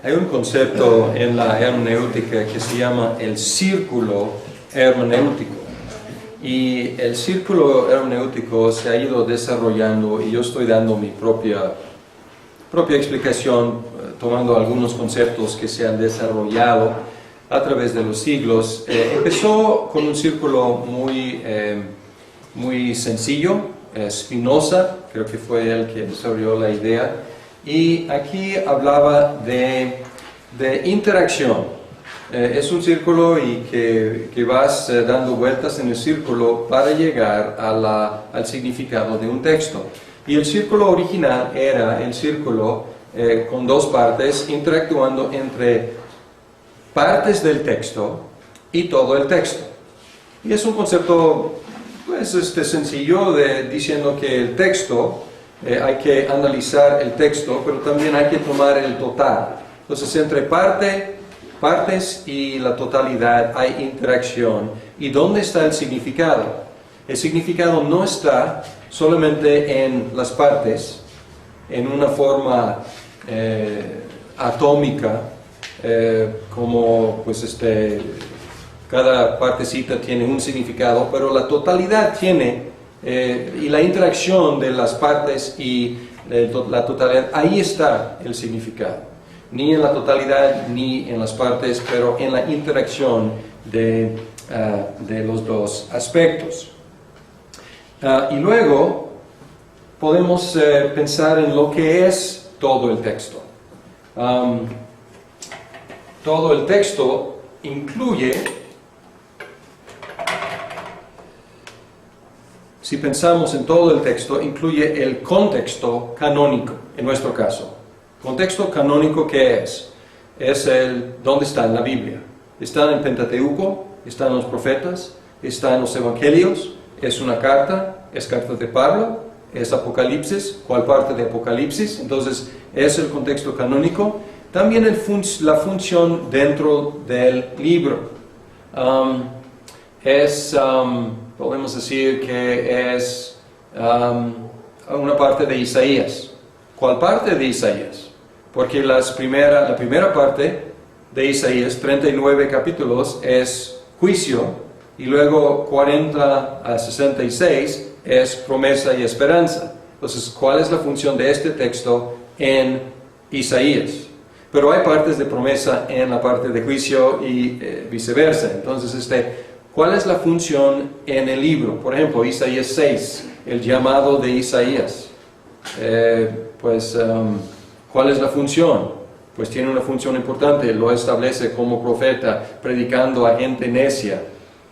Hay un concepto en la hermenéutica que se llama el círculo hermenéutico. Y el círculo hermenéutico se ha ido desarrollando y yo estoy dando mi propia explicación, tomando algunos conceptos que se han desarrollado a través de los siglos. Empezó con un círculo muy sencillo, Spinoza, creo que fue él que desarrolló la idea, y aquí hablaba de interacción. Es un círculo y que vas dando vueltas en el círculo para llegar al significado de un texto. Y el círculo original era el círculo con dos partes interactuando entre partes del texto y todo el texto. Y es un concepto pues, sencillo diciendo que el texto, hay que analizar el texto, pero también hay que tomar el total. Entonces entre partes y la totalidad hay interacción. ¿Y dónde está el significado? El significado no está solamente en las partes, en una forma atómica, como pues cada partecita tiene un significado, pero la totalidad tiene, y la interacción de las partes y la totalidad, ahí está el significado. Ni en la totalidad ni en las partes, pero en la interacción de los dos aspectos. Y luego podemos pensar en lo que es todo el texto. Todo el texto incluye, si pensamos en todo el texto, incluye el contexto canónico, en nuestro caso. Contexto canónico, ¿qué es? Es ¿dónde está en la Biblia? ¿Está en el Pentateuco? ¿Está en los profetas? ¿Está en los evangelios? ¿Es una carta? ¿Es carta de Pablo? ¿Es Apocalipsis? ¿Cuál parte de Apocalipsis? Entonces, es el contexto canónico. También la función dentro del libro. Podemos decir que es una parte de Isaías. ¿Cuál parte de Isaías? Porque la primera parte de Isaías, 39 capítulos, es juicio, y luego 40 a 66 es promesa y esperanza. Entonces, ¿cuál es la función de este texto en Isaías? Pero hay partes de promesa en la parte de juicio y viceversa. Entonces, ¿cuál es la función en el libro? Por ejemplo, Isaías 6, el llamado de Isaías. ¿Cuál es la función? Pues tiene una función importante, lo establece como profeta, predicando a gente necia,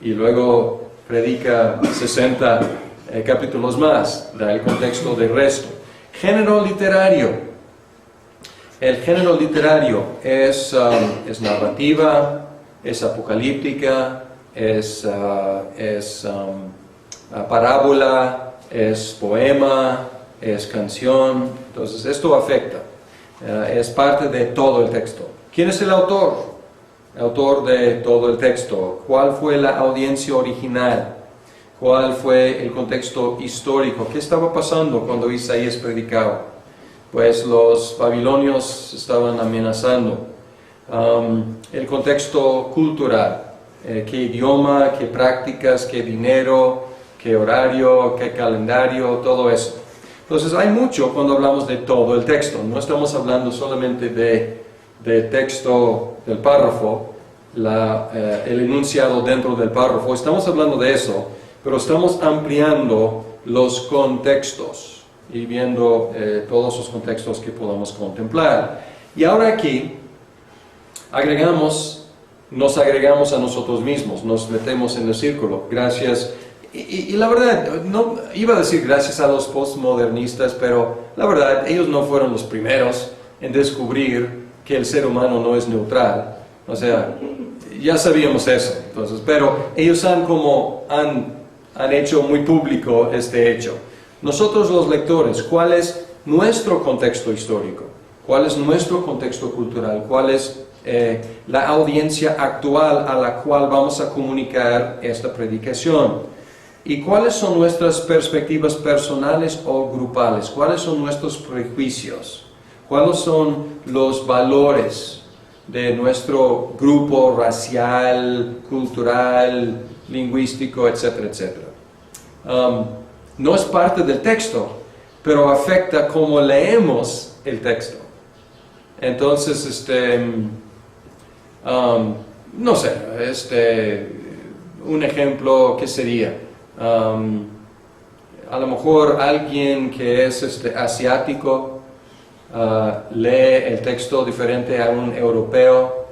y luego predica 60 capítulos más, da el contexto del resto. Género literario. El género literario es narrativa, es apocalíptica, es parábola, es poema, es canción. Entonces esto afecta. Es parte de todo el texto. ¿Quién es el autor? El autor de todo el texto. ¿Cuál fue la audiencia original? ¿Cuál fue el contexto histórico? ¿Qué estaba pasando cuando Isaías predicaba? Pues los babilonios estaban amenazando. El contexto cultural. ¿Qué idioma? ¿Qué prácticas? ¿Qué dinero? ¿Qué horario? ¿Qué calendario? Todo eso. Entonces hay mucho cuando hablamos de todo el texto. No estamos hablando solamente del texto del párrafo, el enunciado dentro del párrafo. Estamos hablando de eso, pero estamos ampliando los contextos y viendo todos los contextos que podamos contemplar. Y ahora aquí nos agregamos a nosotros mismos, nos metemos en el círculo. Gracias. Y la verdad, no iba a decir gracias a los postmodernistas, pero la verdad, ellos no fueron los primeros en descubrir que el ser humano no es neutral. O sea, ya sabíamos eso, entonces, pero ellos han hecho muy público este hecho. Nosotros los lectores, ¿cuál es nuestro contexto histórico? ¿Cuál es nuestro contexto cultural? ¿Cuál es la audiencia actual a la cual vamos a comunicar esta predicación? ¿Y cuáles son nuestras perspectivas personales o grupales? ¿Cuáles son nuestros prejuicios? ¿Cuáles son los valores de nuestro grupo racial, cultural, lingüístico, etcétera, etcétera? No es parte del texto, pero afecta cómo leemos el texto. Entonces, no sé, un ejemplo, ¿qué sería? A lo mejor alguien que es asiático lee el texto diferente a un europeo.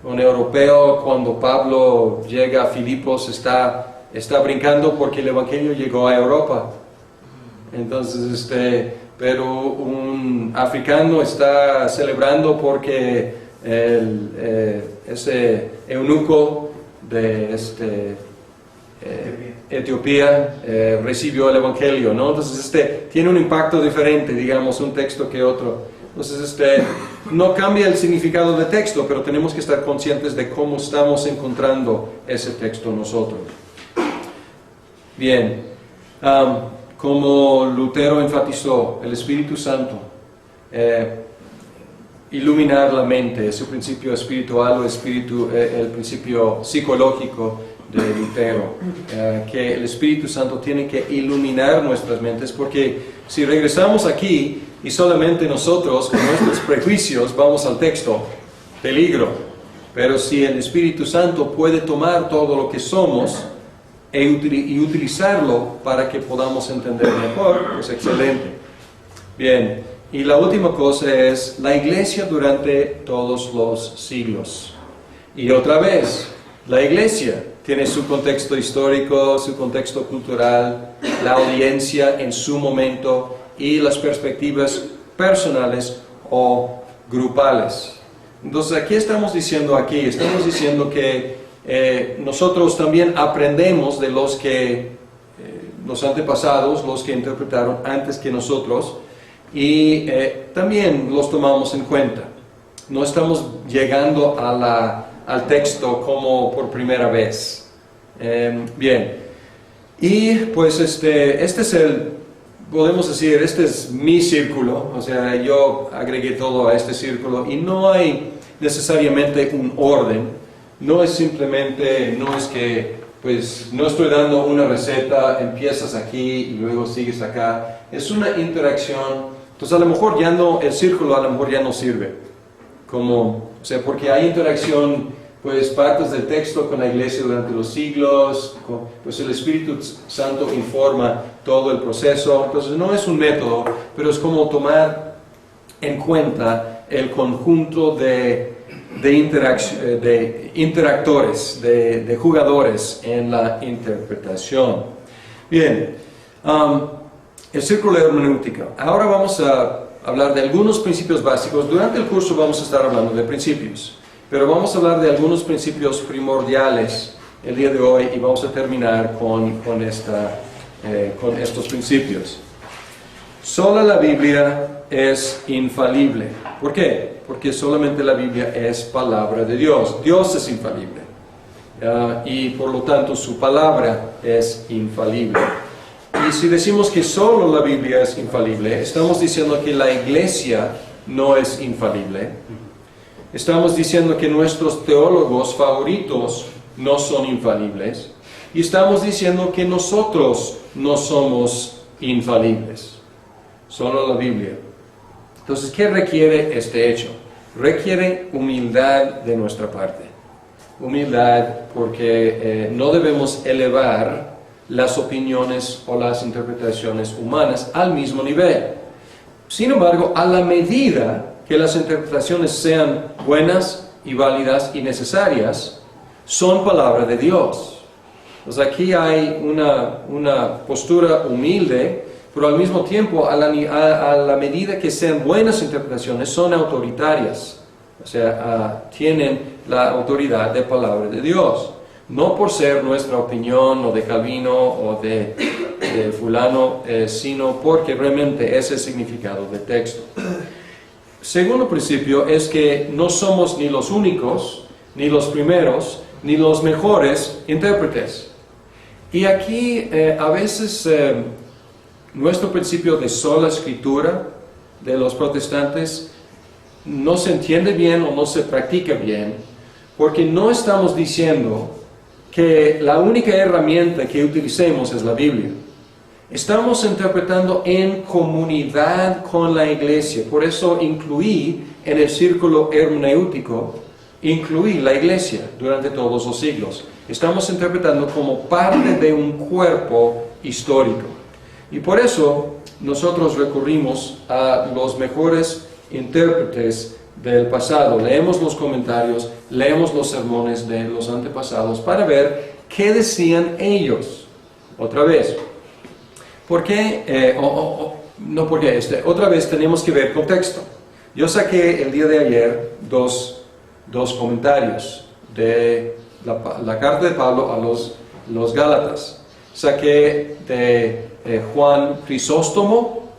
Un europeo, cuando Pablo llega a Filipos, está brincando porque el Evangelio llegó a Europa. Entonces, pero un africano está celebrando porque ese eunuco de Etiopía recibió el Evangelio, ¿no? Entonces tiene un impacto diferente, digamos, un texto que otro. Entonces no cambia el significado del texto, pero tenemos que estar conscientes de cómo estamos encontrando ese texto nosotros. Bien, como Lutero enfatizó, el Espíritu Santo, iluminar la mente, es el principio espiritual o el principio psicológico de Lutero, que el Espíritu Santo tiene que iluminar nuestras mentes, porque si regresamos aquí y solamente nosotros con nuestros prejuicios vamos al texto, peligro. Pero si el Espíritu Santo puede tomar todo lo que somos y utilizarlo para que podamos entender mejor, pues excelente. Bien, y la última cosa es la iglesia durante todos los siglos. Y otra vez, la iglesia tiene su contexto histórico, su contexto cultural, la audiencia en su momento y las perspectivas personales o grupales. Entonces, ¿qué estamos diciendo aquí? Estamos diciendo que nosotros también aprendemos de los antepasados, los que interpretaron antes que nosotros, y también los tomamos en cuenta. No estamos llegando al texto como por primera vez. Bien, y pues este es podemos decir, este es mi círculo, o sea, yo agregué todo a este círculo y no hay necesariamente un orden, no es que, pues, no estoy dando una receta, empiezas aquí y luego sigues acá, es una interacción, entonces a lo mejor el círculo a lo mejor ya no sirve, porque hay interacción, pues, partes del texto con la iglesia durante los siglos, pues el Espíritu Santo informa todo el proceso, entonces no es un método, pero es como tomar en cuenta el conjunto de interactores, de jugadores en la interpretación. Bien, el círculo de hermenéutica. Ahora vamos a hablar de algunos principios básicos. Durante el curso vamos a estar hablando de principios, pero vamos a hablar de algunos principios primordiales el día de hoy y vamos a terminar con estos principios. Sola la Biblia es infalible. ¿Por qué? Porque solamente la Biblia es palabra de Dios. Dios es infalible. Y por lo tanto su palabra es infalible. Y si decimos que solo la Biblia es infalible, estamos diciendo que la iglesia no es infalible. Estamos diciendo que nuestros teólogos favoritos no son infalibles. Y estamos diciendo que nosotros no somos infalibles. Solo la Biblia. Entonces, ¿qué requiere este hecho? Requiere humildad de nuestra parte. Humildad porque no debemos elevar las opiniones o las interpretaciones humanas al mismo nivel. Sin embargo, a la medida que las interpretaciones sean buenas y válidas y necesarias, son palabra de Dios. Entonces aquí hay una postura humilde, pero al mismo tiempo, a la medida que sean buenas interpretaciones, son autoritarias. O sea, tienen la autoridad de palabra de Dios. No por ser nuestra opinión, o de Calvino, o de fulano, sino porque realmente es el significado del texto. Segundo principio es que no somos ni los únicos, ni los primeros, ni los mejores intérpretes. Y aquí a veces nuestro principio de sola escritura de los protestantes no se entiende bien o no se practica bien, porque no estamos diciendo que la única herramienta que utilicemos es la Biblia. Estamos interpretando en comunidad con la iglesia. Por eso incluí en el círculo hermenéutico, incluí la iglesia durante todos los siglos. Estamos interpretando como parte de un cuerpo histórico. Y por eso nosotros recurrimos a los mejores intérpretes del pasado. Leemos los comentarios, leemos los sermones de los antepasados para ver qué decían ellos. Otra vez. ¿Por qué? Otra vez tenemos que ver contexto. Yo saqué el día de ayer dos comentarios de la carta de Pablo a los Gálatas. Saqué de Juan Crisóstomo,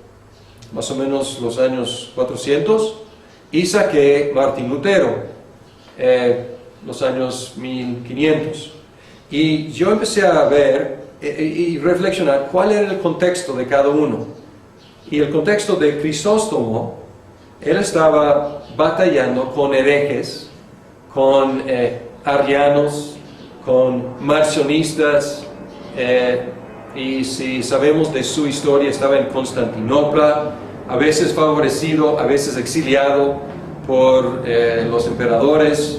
más o menos los años 400, y saqué Martín Lutero, los años 1500. Y yo empecé a ver y reflexionar cuál era el contexto de cada uno. Y el contexto de Crisóstomo, él estaba batallando con herejes, con arrianos, con marcionistas, y si sabemos de su historia, estaba en Constantinopla, a veces favorecido, a veces exiliado por los emperadores.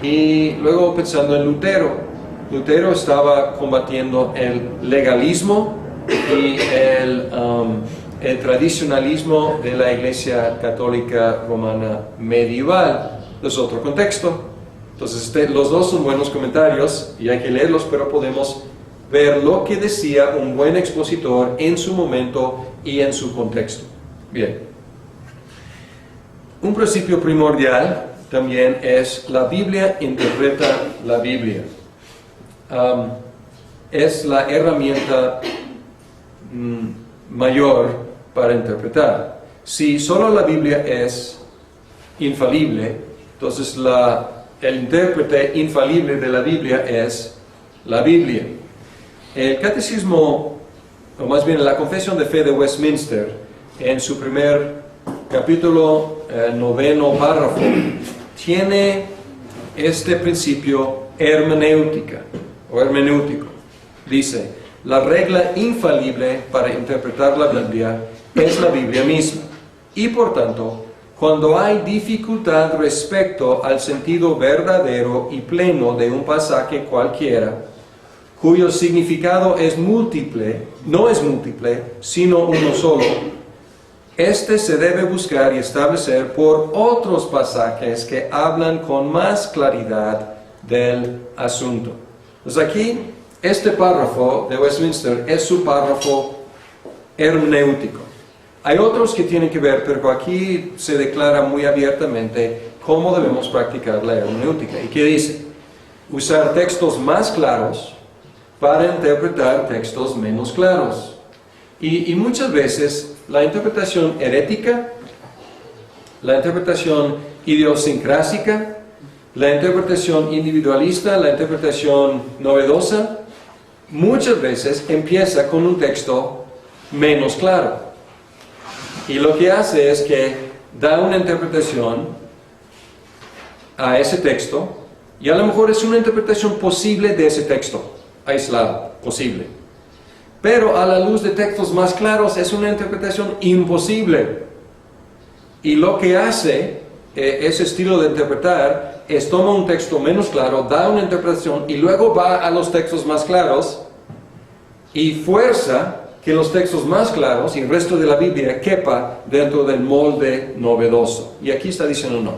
Y luego pensando en Lutero, Lutero estaba combatiendo el legalismo y el tradicionalismo de la Iglesia Católica Romana medieval. Es otro contexto. Entonces los dos son buenos comentarios y hay que leerlos, pero podemos ver lo que decía un buen expositor en su momento y en su contexto. Bien. Un principio primordial también es la Biblia interpreta la Biblia. Es la herramienta mayor para interpretar. Si solo la Biblia es infalible, entonces el intérprete infalible de la Biblia es la Biblia. El catecismo, o más bien la Confesión de Fe de Westminster, en su primer capítulo, 9º párrafo, tiene este principio hermenéutica o hermenéutico. Dice: la regla infalible para interpretar la Biblia es la Biblia misma, y por tanto, cuando hay dificultad respecto al sentido verdadero y pleno de un pasaje cualquiera, cuyo significado es múltiple, no es múltiple, sino uno solo, este se debe buscar y establecer por otros pasajes que hablan con más claridad del asunto. Pues aquí, este párrafo de Westminster es su párrafo hermenéutico. Hay otros que tienen que ver, pero aquí se declara muy abiertamente cómo debemos practicar la hermenéutica. ¿Y qué dice? Usar textos más claros para interpretar textos menos claros. Y muchas veces la interpretación herética, la interpretación idiosincrásica, la interpretación individualista, la interpretación novedosa, muchas veces empieza con un texto menos claro. Y lo que hace es que da una interpretación a ese texto, y a lo mejor es una interpretación posible de ese texto, aislado, posible. Pero a la luz de textos más claros es una interpretación imposible. Y lo que hace ese estilo de interpretar es toma un texto menos claro, da una interpretación y luego va a los textos más claros y fuerza que los textos más claros y el resto de la Biblia quepa dentro del molde novedoso. Y aquí está diciendo no,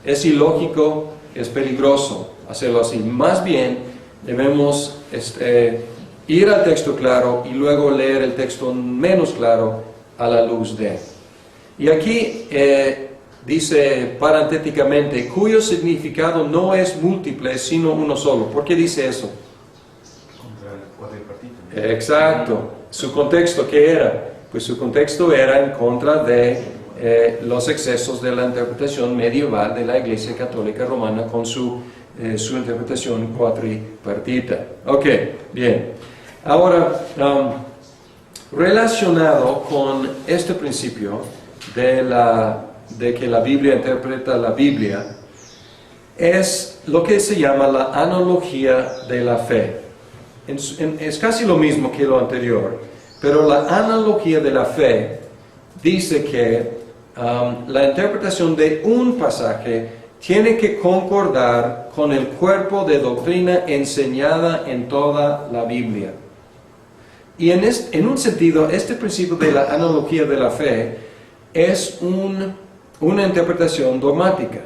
es ilógico, es peligroso hacerlo así. Más bien debemos ir al texto claro y luego leer el texto menos claro a la luz de. Y aquí dice parentéticamente, cuyo significado no es múltiple, sino uno solo. ¿Por qué dice eso? Exacto. ¿Su contexto qué era? Pues su contexto era en contra de los excesos de la interpretación medieval de la Iglesia Católica Romana con su interpretación cuatripartita. Ok, bien. Ahora, relacionado con este principio de la de que la Biblia interpreta la Biblia es lo que se llama la analogía de la fe. Es casi lo mismo que lo anterior, pero la analogía de la fe dice que la interpretación de un pasaje tiene que concordar con el cuerpo de doctrina enseñada en toda la Biblia. Y en un sentido, este principio de la analogía de la fe es una interpretación dogmática,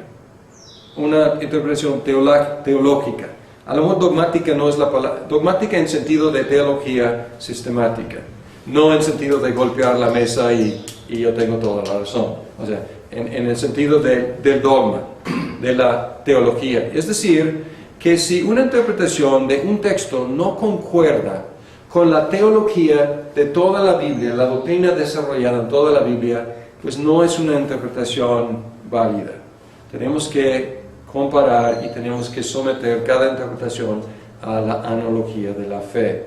una interpretación teológica. A lo mejor dogmática no es la palabra, dogmática en sentido de teología sistemática, no en sentido de golpear la mesa y yo tengo toda la razón. O sea, en el sentido del dogma, de la teología. Es decir, que si una interpretación de un texto no concuerda con la teología de toda la Biblia, la doctrina desarrollada en toda la Biblia, pues no es una interpretación válida. Tenemos que comparar y tenemos que someter cada interpretación a la analogía de la fe.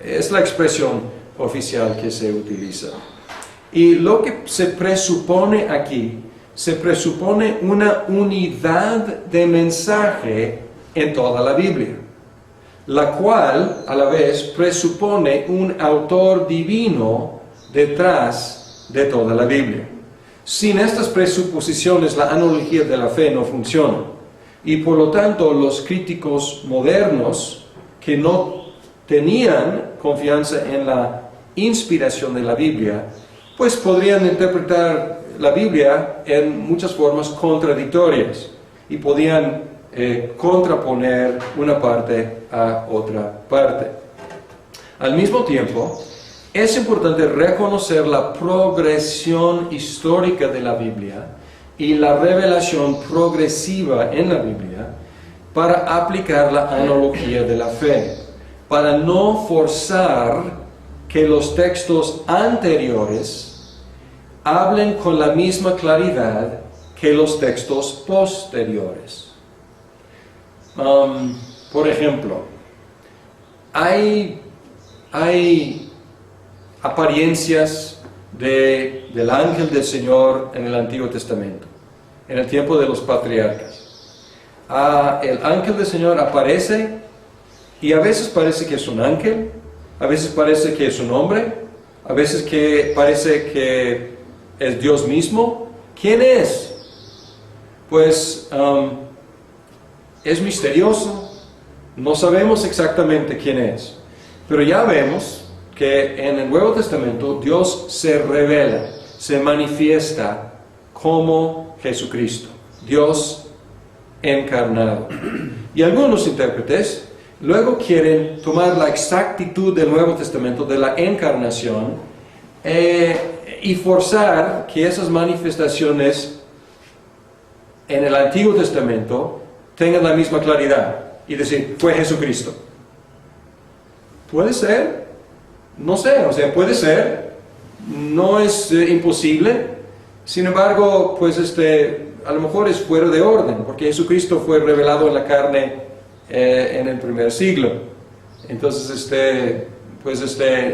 Es la expresión oficial que se utiliza. Y lo que se presupone aquí, se presupone una unidad de mensaje en toda la Biblia, la cual a la vez presupone un autor divino detrás de toda la Biblia. Sin estas presuposiciones, la analogía de la fe no funciona. Y por lo tanto, los críticos modernos que no tenían confianza en la inspiración de la Biblia, pues podrían interpretar la Biblia en muchas formas contradictorias y podían contraponer una parte a otra parte. Al mismo tiempo, es importante reconocer la progresión histórica de la Biblia y la revelación progresiva en la Biblia para aplicar la analogía de la fe, para no forzar que los textos anteriores hablen con la misma claridad que los textos posteriores. Por ejemplo, hay apariencias del ángel del Señor en el Antiguo Testamento, en el tiempo de los patriarcas. El ángel del Señor aparece y a veces parece que es un ángel, a veces parece que es un hombre, a veces que parece que es Dios mismo. ¿Quién es? Pues es misterioso, no sabemos exactamente quién es, pero ya vemos que en el Nuevo Testamento Dios se revela, se manifiesta como Jesucristo, Dios encarnado. Y algunos intérpretes luego quieren tomar la exactitud del Nuevo Testamento, de la encarnación, y forzar que esas manifestaciones en el Antiguo Testamento tengan la misma claridad y decir, fue Jesucristo. ¿Puede ser? No sé, o sea, puede ser, no es imposible. Sin embargo, pues a lo mejor es fuera de orden, porque Jesucristo fue revelado en la carne en el primer siglo. Entonces,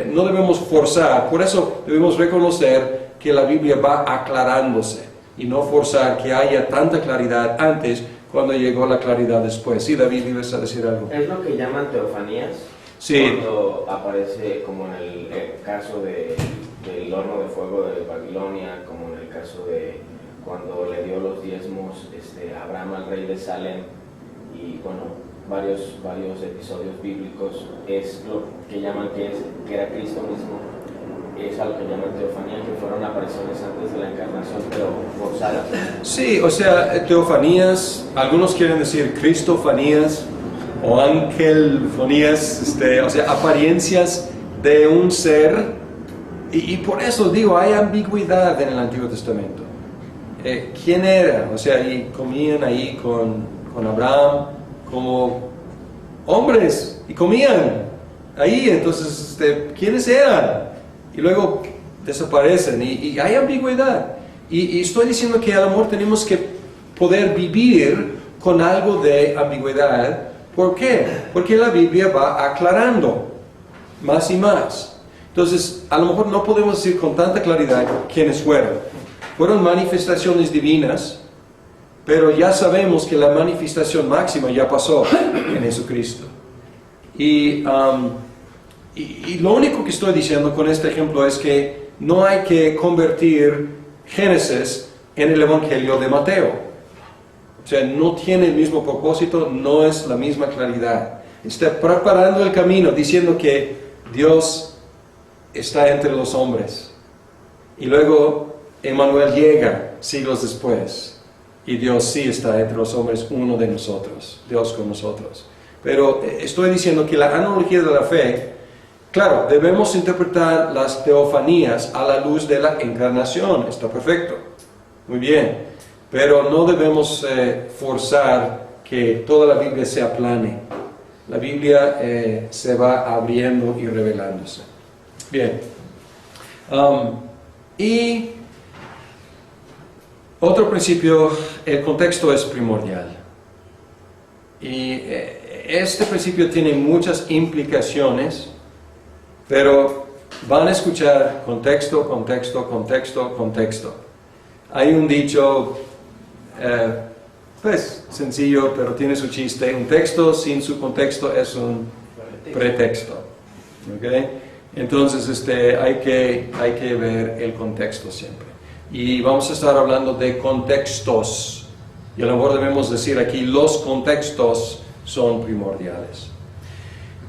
no debemos forzar, por eso debemos reconocer que la Biblia va aclarándose y no forzar que haya tanta claridad antes cuando llegó la claridad después. Sí, David, ¿ibas a decir algo? ¿Es lo que llaman teofanías? Sí. Cuando aparece, como en el caso del horno de fuego de Babilonia, como en el caso de cuando le dio los diezmos a Abraham al rey de Salem, y bueno, varios episodios bíblicos, es lo que llaman que era Cristo mismo. Es algo que llaman teofanía, que fueron apariciones antes de la encarnación, pero forzadas. Sí, o sea, teofanías, algunos quieren decir cristofanías o angelfonías, o sea, apariencias de un ser, y por eso digo, hay ambigüedad en el Antiguo Testamento. ¿Quién era? O sea, y comían ahí con Abraham como hombres, y comían ahí, entonces, ¿quiénes eran? Y luego desaparecen, y hay ambigüedad. Y estoy diciendo que a lo mejor tenemos que poder vivir con algo de ambigüedad. ¿Por qué? Porque la Biblia va aclarando más y más. Entonces, a lo mejor no podemos decir con tanta claridad quiénes fueron. fueron manifestaciones divinas, pero ya sabemos que la manifestación máxima ya pasó en Jesucristo. Y lo único que estoy diciendo con este ejemplo es que no hay que convertir Génesis en el Evangelio de Mateo. O sea, no tiene el mismo propósito, no es la misma claridad. Está preparando el camino diciendo que Dios está entre los hombres. Y luego Emmanuel llega siglos después. Y Dios sí está entre los hombres, uno de nosotros, Dios con nosotros. Pero estoy diciendo que la analogía de la fe, claro, debemos interpretar las teofanías a la luz de la encarnación. Está perfecto. Muy bien. Pero no debemos forzar que toda la Biblia sea plana. La Biblia se va abriendo y revelándose. Bien. Y otro principio, el contexto es primordial. Y este principio tiene muchas implicaciones, pero van a escuchar contexto, contexto, contexto, contexto. Hay un dicho, pues sencillo, pero tiene su chiste. Un texto sin su contexto es un pretexto. ¿Okay? Entonces hay que ver el contexto siempre. Y vamos a estar hablando de contextos. Y a lo mejor debemos decir aquí, los contextos son primordiales.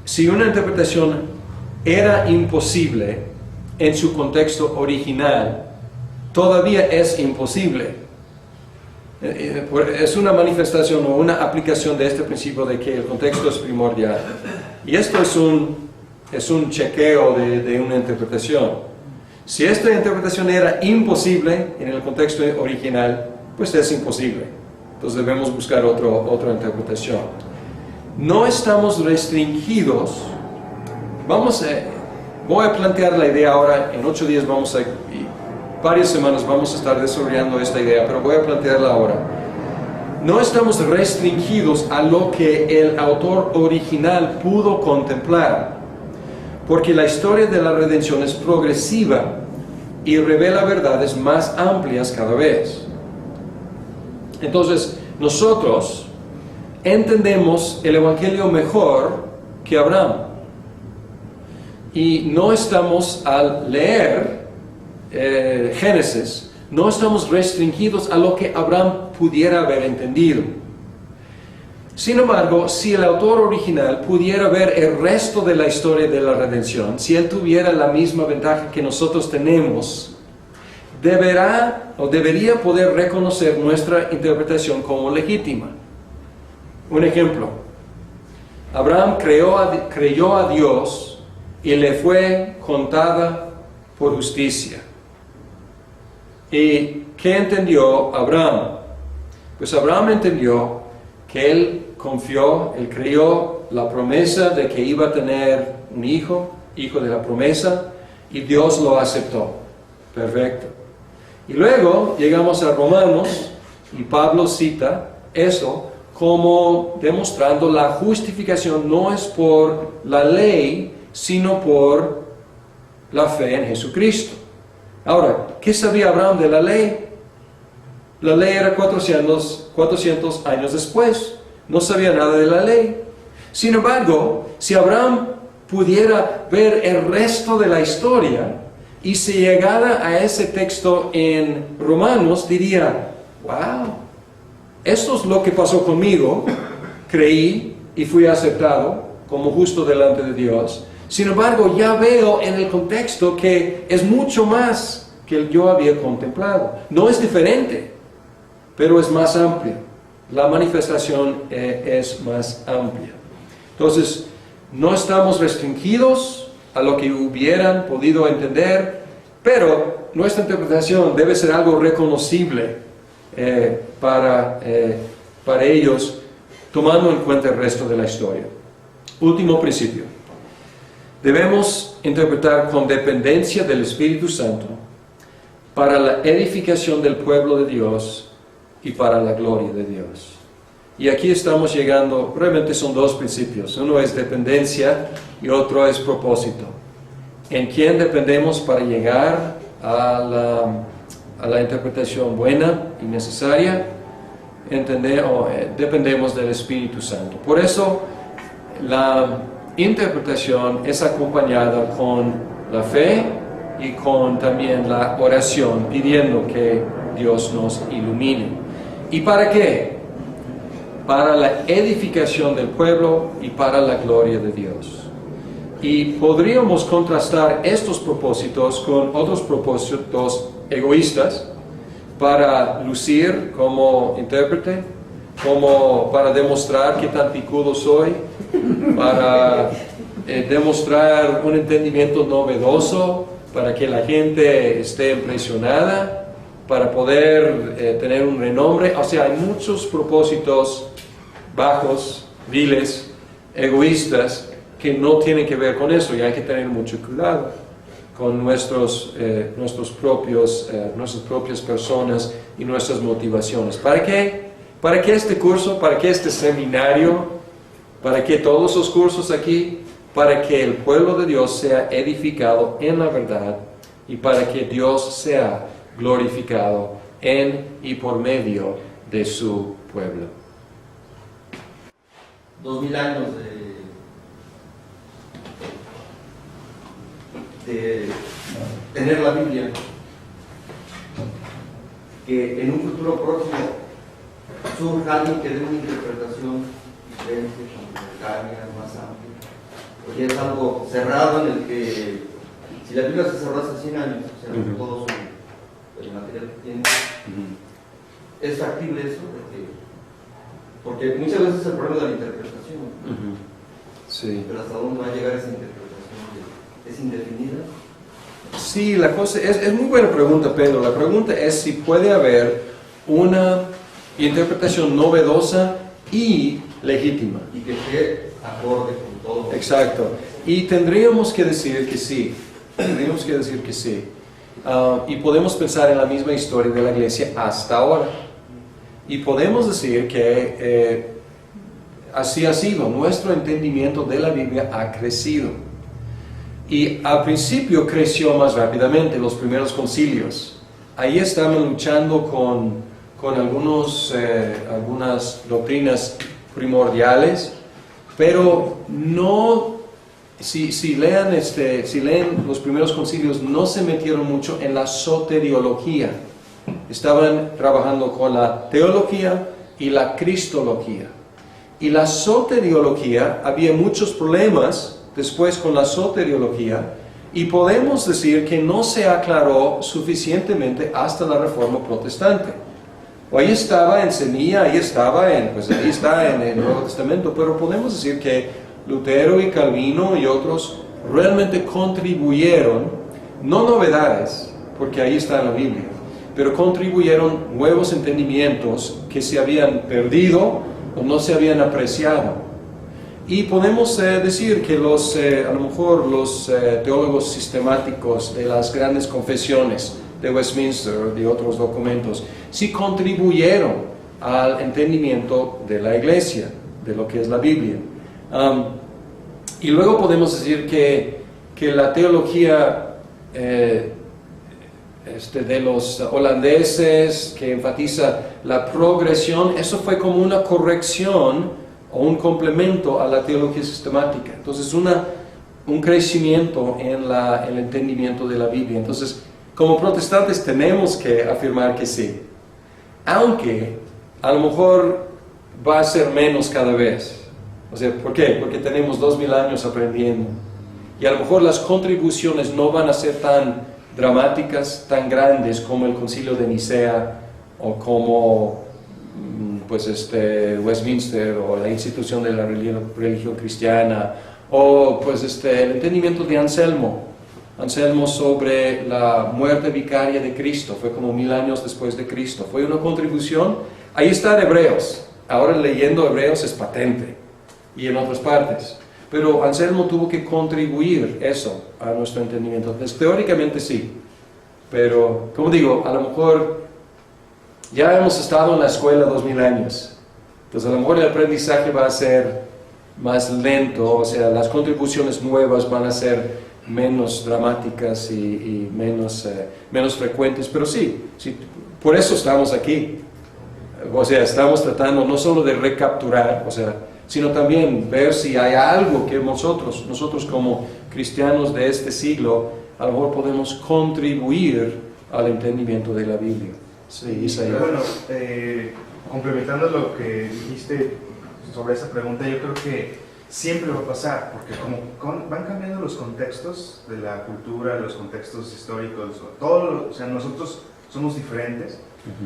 Si una interpretación era imposible en su contexto original, todavía es imposible. Es una manifestación o una aplicación de este principio de que el contexto es primordial. Y esto es un chequeo de una interpretación. Si esta interpretación era imposible en el contexto original, pues es imposible. Entonces debemos buscar otra interpretación. No estamos restringidos. Voy a plantear la idea ahora. En 8 días varias semanas vamos a estar desarrollando esta idea, pero voy a plantearla ahora. No estamos restringidos a lo que el autor original pudo contemplar, porque la historia de la redención es progresiva y revela verdades más amplias cada vez. Entonces, nosotros entendemos el Evangelio mejor que Abraham. Y no estamos, al leer Génesis, no estamos restringidos a lo que Abraham pudiera haber entendido. Sin embargo, si el autor original pudiera ver el resto de la historia de la redención, si él tuviera la misma ventaja que nosotros tenemos, debería poder reconocer nuestra interpretación como legítima. Un ejemplo: Abraham creyó a Dios y le fue contada por justicia. ¿Y qué entendió Abraham? Pues Abraham entendió que él creyó la promesa de que iba a tener un hijo de la promesa, y Dios lo aceptó. Perfecto. Y luego llegamos a Romanos, y Pablo cita eso como demostrando la justificación no es por la ley, sino por la fe en Jesucristo. Ahora, ¿qué sabía Abraham de la ley? La ley era 400 años después. No sabía nada de la ley. Sin embargo, si Abraham pudiera ver el resto de la historia y se llegara a ese texto en Romanos, diría: wow, esto es lo que pasó conmigo. Creí y fui aceptado como justo delante de Dios. Sin embargo, ya veo en el contexto que es mucho más que yo había contemplado. No es diferente, pero es más amplio. La manifestación es más amplia. Entonces, no estamos restringidos a lo que hubieran podido entender, pero nuestra interpretación debe ser algo reconocible para ellos, tomando en cuenta el resto de la historia. Último principio: debemos interpretar con dependencia del Espíritu Santo para la edificación del pueblo de Dios y para la gloria de Dios. Y aquí estamos llegando, realmente son dos principios. Uno es dependencia y otro es propósito. ¿En quién dependemos para llegar a a la interpretación buena y necesaria, dependemos del Espíritu Santo. Por eso la interpretación es acompañada con la fe y con también la oración, pidiendo que Dios nos ilumine. ¿Y para qué? Para la edificación del pueblo y para la gloria de Dios. Y podríamos contrastar estos propósitos con otros propósitos egoístas para lucir como intérprete, como para demostrar qué tan picudo soy, para demostrar un entendimiento novedoso, para que la gente esté impresionada, para poder tener un renombre. O sea, hay muchos propósitos bajos, viles, egoístas, que no tienen que ver con eso, y hay que tener mucho cuidado con nuestras propias personas y nuestras motivaciones. ¿Para qué? ¿Para qué este curso? ¿Para qué este seminario? ¿Para qué todos los cursos aquí? Para que el pueblo de Dios sea edificado en la verdad y para que Dios sea glorificado en y por medio de su pueblo. 2000 años de tener la Biblia, que en un futuro próximo surja alguien que dé una interpretación diferente, complementaria, más amplia, porque es algo cerrado en el que, si la Biblia se cerró hace 100 años, o sea, todo el material que tiene, es factible eso, porque muchas veces es el problema de la interpretación, Sí. pero hasta dónde va a llegar esa interpretación, ¿es indefinida? Sí, la cosa es muy buena pregunta, Pedro. La pregunta es si puede haber una interpretación novedosa y legítima. Y que esté acorde con todo. Exacto. Y tendríamos que decir que sí. Tendríamos que decir que sí. Y podemos pensar en la misma historia de la iglesia hasta ahora. Y podemos decir que así ha sido. Nuestro entendimiento de la Biblia ha crecido. Y al principio creció más rápidamente, los primeros concilios. Ahí estaban luchando con algunas doctrinas primordiales, pero no, si leen los primeros concilios, no se metieron mucho en la soteriología. Estaban trabajando con la teología y la cristología. Y la soteriología, había muchos problemas después con la soteriología, y podemos decir que no se aclaró suficientemente hasta la Reforma Protestante. Ahí estaba en semilla, ahí está en el Nuevo Testamento, pero podemos decir que Lutero y Calvino y otros realmente contribuyeron, no novedades, porque ahí está en la Biblia, pero contribuyeron nuevos entendimientos que se habían perdido o no se habían apreciado. Y podemos decir que a lo mejor los teólogos sistemáticos de las grandes confesiones de Westminster y de otros documentos sí contribuyeron al entendimiento de la iglesia, de lo que es la Biblia. Y luego podemos decir que la teología de los holandeses, que enfatiza la progresión, eso fue como una corrección o un complemento a la teología sistemática. Entonces, un crecimiento en el entendimiento de la Biblia. Entonces, como protestantes tenemos que afirmar que sí. Aunque, a lo mejor va a ser menos cada vez. O sea, ¿por qué? Porque tenemos 2000 años aprendiendo. Y a lo mejor las contribuciones no van a ser tan dramáticas, tan grandes como el Concilio de Nicea o como Westminster o la institución de la religión cristiana o el entendimiento de Anselmo sobre la muerte vicaria de Cristo, fue como 1000 años después de Cristo, fue una contribución. Ahí está en Hebreos, ahora leyendo Hebreos es patente y en otras partes, pero Anselmo tuvo que contribuir eso a nuestro entendimiento. Entonces, teóricamente sí, pero como digo, a lo mejor ya hemos estado en la escuela 2000 años, entonces a lo mejor el aprendizaje va a ser más lento, o sea, las contribuciones nuevas van a ser menos dramáticas y menos frecuentes, pero sí, por eso estamos aquí. O sea, estamos tratando no solo de recapturar, o sea, sino también ver si hay algo que nosotros como cristianos de este siglo, a lo mejor podemos contribuir al entendimiento de la Biblia. Sí, Isaías. Bueno, complementando lo que dijiste sobre esa pregunta, yo creo que siempre va a pasar, porque como van cambiando los contextos de la cultura, los contextos históricos, o sea, nosotros somos diferentes.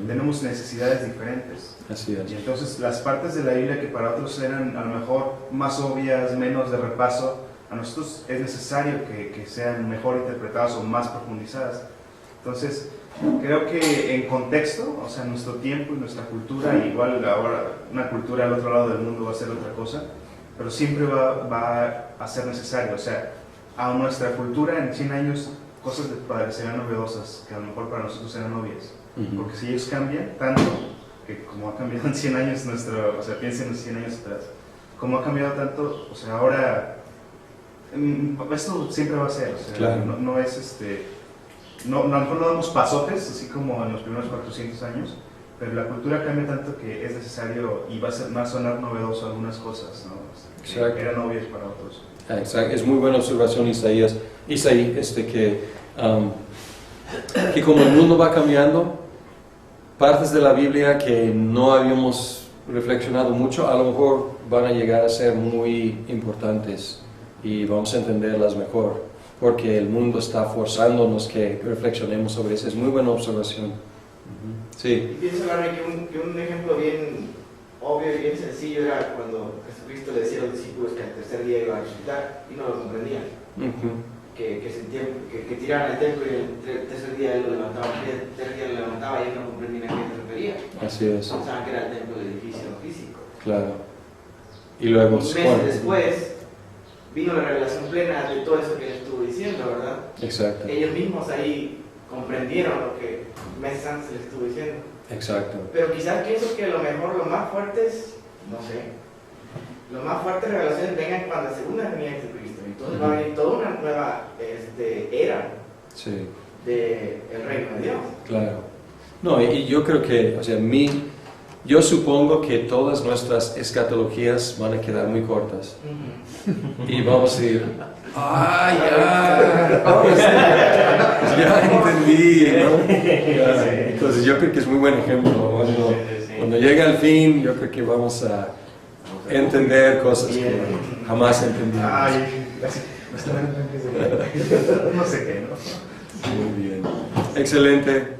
Tenemos necesidades diferentes. Así es. Y entonces las partes de la Biblia que para otros eran a lo mejor más obvias, menos de repaso, a nosotros es necesario que sean mejor interpretadas o más profundizadas. Entonces, creo que en contexto, o sea, nuestro tiempo y nuestra cultura, igual ahora una cultura al otro lado del mundo va a ser otra cosa, pero siempre va a ser necesario. O sea, a nuestra cultura en 100 años cosas parecerán novedosas que a lo mejor para nosotros eran obvias. Porque si ellos cambian tanto, que como ha cambiado en 100 años o sea, piensen en 100 años atrás, como ha cambiado tanto, o sea, ahora, esto siempre va a ser, o sea, claro. no es a lo mejor no damos pasotes, así como en los primeros 400 años, pero la cultura cambia tanto que es necesario y va a sonar novedoso algunas cosas, ¿no? Que eran obvias para otros. Exacto. Es muy buena observación, Isaías, que como el mundo va cambiando, partes de la Biblia que no habíamos reflexionado mucho, a lo mejor van a llegar a ser muy importantes y vamos a entenderlas mejor, porque el mundo está forzándonos que reflexionemos sobre eso. Es muy buena observación. Sí. Y pienso, Larry, que un ejemplo bien obvio y bien sencillo era cuando Jesucristo le decía a los discípulos que al tercer día iba a resucitar y no lo comprendían. Que tiraran el templo y el tercer día él lo levantaba, el tercer día lo levantaba y él no comprendía a qué se refería. Así es. Pensaban que era el templo del edificio físico. Claro. Y luego, meses después, vino la revelación plena de todo eso que él estuvo diciendo, ¿verdad? Exacto. Ellos mismos ahí comprendieron lo que meses antes les estuvo diciendo. Exacto. Pero quizás pienso que a lo mejor lo más fuertes, no sé, lo más fuertes revelaciones vengan cuando la segunda venida de Cristo. Entonces va a venir toda una nueva era del reino de Dios. Claro. No, y yo creo que, o sea, yo supongo que todas nuestras escatologías van a quedar muy cortas. Y vamos a decir, ya entendí, ¿no? Ya. Entonces yo creo que es muy buen ejemplo. Cuando llega el fin, yo creo que vamos a entender cosas que jamás entendimos. No sé qué, ¿no? Muy bien. Excelente.